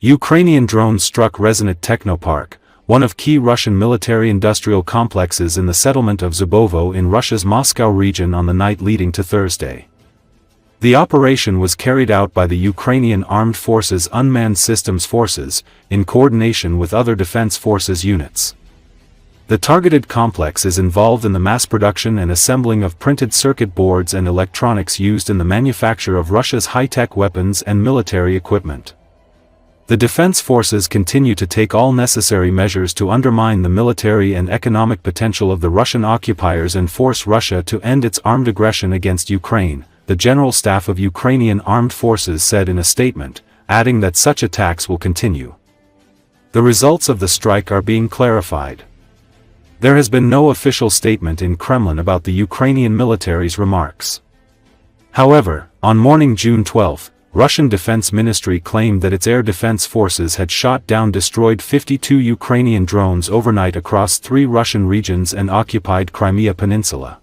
Ukrainian drones struck Rezonit Technopark, one of key Russian military-industrial complexes in the settlement of Zubovo in Russia's Moscow region on the night leading to Thursday. The operation was carried out by the Ukrainian Armed Forces Unmanned Systems Forces, in coordination with other defense forces units. The targeted complex is involved in the mass production and assembling of printed circuit boards and electronics used in the manufacture of Russia's high-tech weapons and military equipment. The defense forces continue to take all necessary measures to undermine the military and economic potential of the Russian occupiers and force Russia to end its armed aggression against Ukraine, the General Staff of Ukrainian Armed Forces said in a statement, adding that such attacks will continue. The results of the strike are being clarified. There has been no official statement in Kremlin about the Ukrainian military's remarks. However, on morning June 12, Russian Defense Ministry claimed that its air defense forces had shot down destroyed 52 Ukrainian drones overnight across 3 Russian regions and occupied Crimea Peninsula.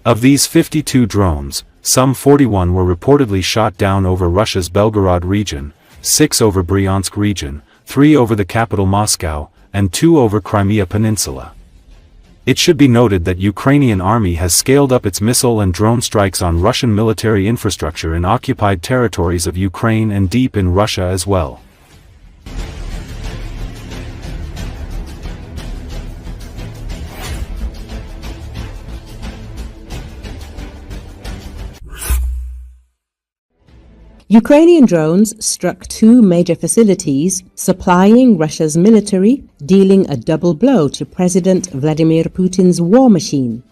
Of these 52 drones, some 41 were reportedly shot down over Russia's Belgorod region, 6 over Bryansk region, 3 over the capital Moscow, and 2 over Crimea Peninsula. It should be noted that Ukrainian army has scaled up its missile and drone strikes on Russian military infrastructure in occupied territories of Ukraine and deep in Russia as well. Ukrainian drones struck 2 major facilities, supplying Russia's military, dealing a double blow to President Vladimir Putin's war machine.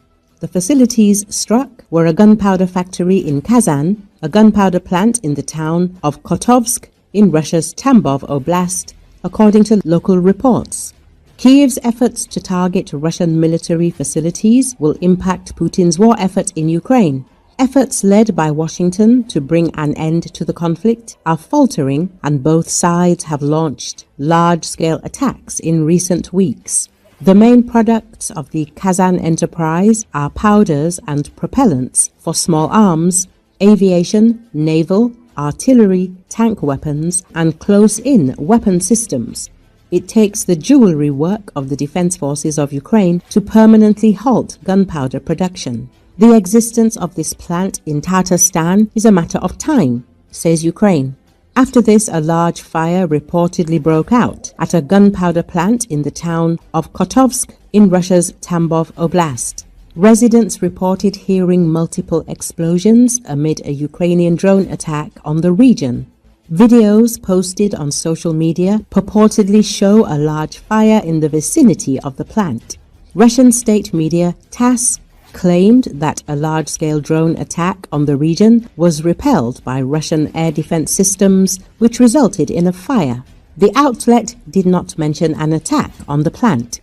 The facilities struck were a gunpowder factory in Kazan, a gunpowder plant in the town of Kotovsk in Russia's Tambov Oblast, according to local reports. Kyiv's efforts to target Russian military facilities will impact Putin's war effort in Ukraine. Efforts led by Washington to bring an end to the conflict are faltering, and both sides have launched large-scale attacks in recent weeks. The main products of the Kazan enterprise are powders and propellants for small arms, aviation, naval, artillery, tank weapons, and close-in weapon systems. It takes the jewelry work of the defense forces of Ukraine to permanently halt gunpowder production. The existence of this plant in Tatarstan is a matter of time, says Ukraine. After this, a large fire reportedly broke out at a gunpowder plant in the town of Kotovsk in Russia's Tambov Oblast. Residents reported hearing multiple explosions amid a Ukrainian drone attack on the region. Videos posted on social media purportedly show a large fire in the vicinity of the plant. Russian state media TASS claimed that a large-scale drone attack on the region was repelled by Russian air defense systems, which resulted in a fire. The outlet did not mention an attack on the plant.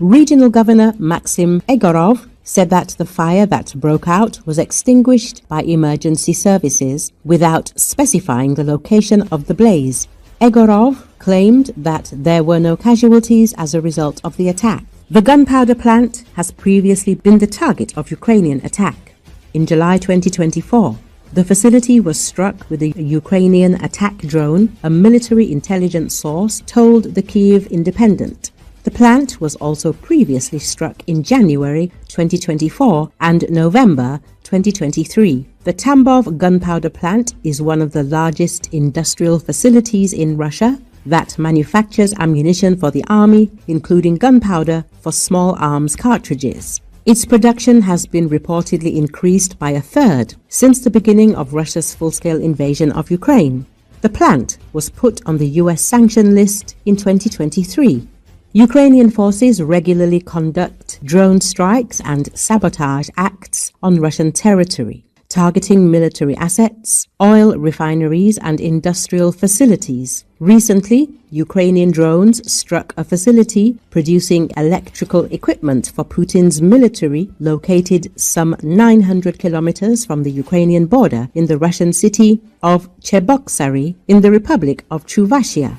Regional Governor Maxim Egorov said that the fire that broke out was extinguished by emergency services without specifying the location of the blaze. Egorov claimed that there were no casualties as a result of the attack. The gunpowder plant has previously been the target of Ukrainian attack. In July 2024, the facility was struck with a Ukrainian attack drone, a military intelligence source told the Kyiv Independent. The plant was also previously struck in January 2024 and November 2023. The Tambov gunpowder plant is one of the largest industrial facilities in Russia that manufactures ammunition for the army, including gunpowder for small arms cartridges. Its production has been reportedly increased by a third since the beginning of Russia's full-scale invasion of Ukraine. The plant was put on the US sanction list in 2023. Ukrainian forces regularly conduct drone strikes and sabotage acts on Russian territory, targeting military assets, oil refineries, and industrial facilities. Recently, Ukrainian drones struck a facility producing electrical equipment for Putin's military located some 900 kilometers from the Ukrainian border in the Russian city of Cheboksary in the Republic of Chuvashia.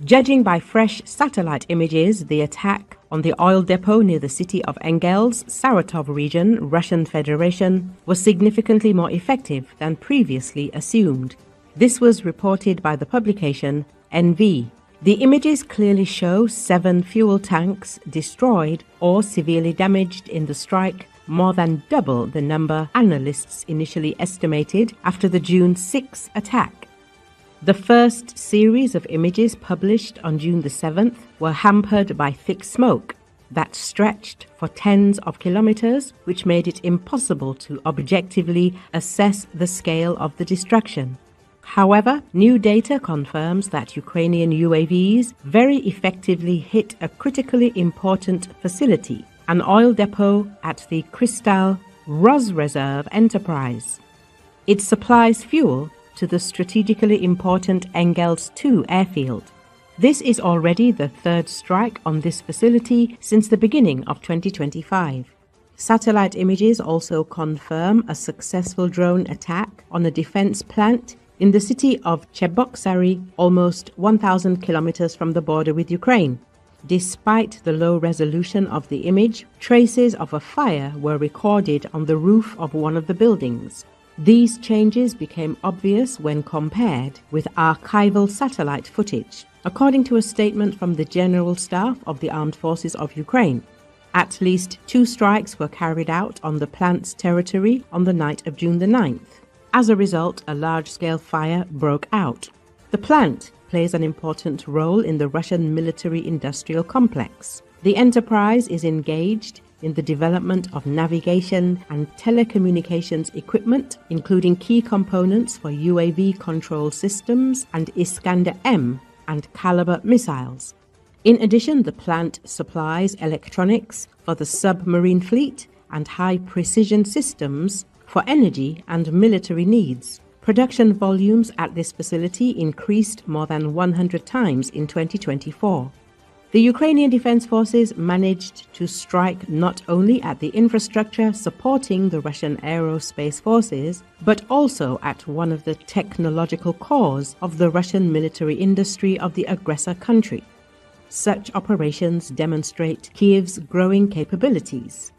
Judging by fresh satellite images, the attack on the oil depot near the city of Engels, Saratov region, Russian Federation, was significantly more effective than previously assumed. This was reported by the publication NV. The images clearly show 7 fuel tanks destroyed or severely damaged in the strike, more than double the number analysts initially estimated after the June 6 attack. The first series of images published on June the 7th were hampered by thick smoke that stretched for tens of kilometers, which made it impossible to objectively assess the scale of the destruction. However, new data confirms that Ukrainian UAVs very effectively hit a critically important facility, an oil depot at the Krystal Rosreserve enterprise. It supplies fuel to the strategically important Engels 2 airfield. This is already the third strike on this facility since the beginning of 2025. Satellite images also confirm a successful drone attack on a defense plant in the city of Cheboksary, almost 1,000 kilometers from the border with Ukraine. Despite the low resolution of the image, traces of a fire were recorded on the roof of one of the buildings. These changes became obvious when compared with archival satellite footage, according to a statement from the General Staff of the Armed Forces of Ukraine. At least 2 strikes were carried out on the plant's territory on the night of June the 9th. As a result, a large-scale fire broke out. The plant plays an important role in the Russian military-industrial complex. The enterprise is engaged in the development of navigation and telecommunications equipment, including key components for UAV control systems and Iskander-M and Caliber missiles. In addition, the plant supplies electronics for the submarine fleet and high-precision systems for energy and military needs. Production volumes at this facility increased more than 100 times in 2024. The Ukrainian Defense Forces managed to strike not only at the infrastructure supporting the Russian aerospace forces, but also at one of the technological cores of the Russian military industry of the aggressor country. Such operations demonstrate Kyiv's growing capabilities.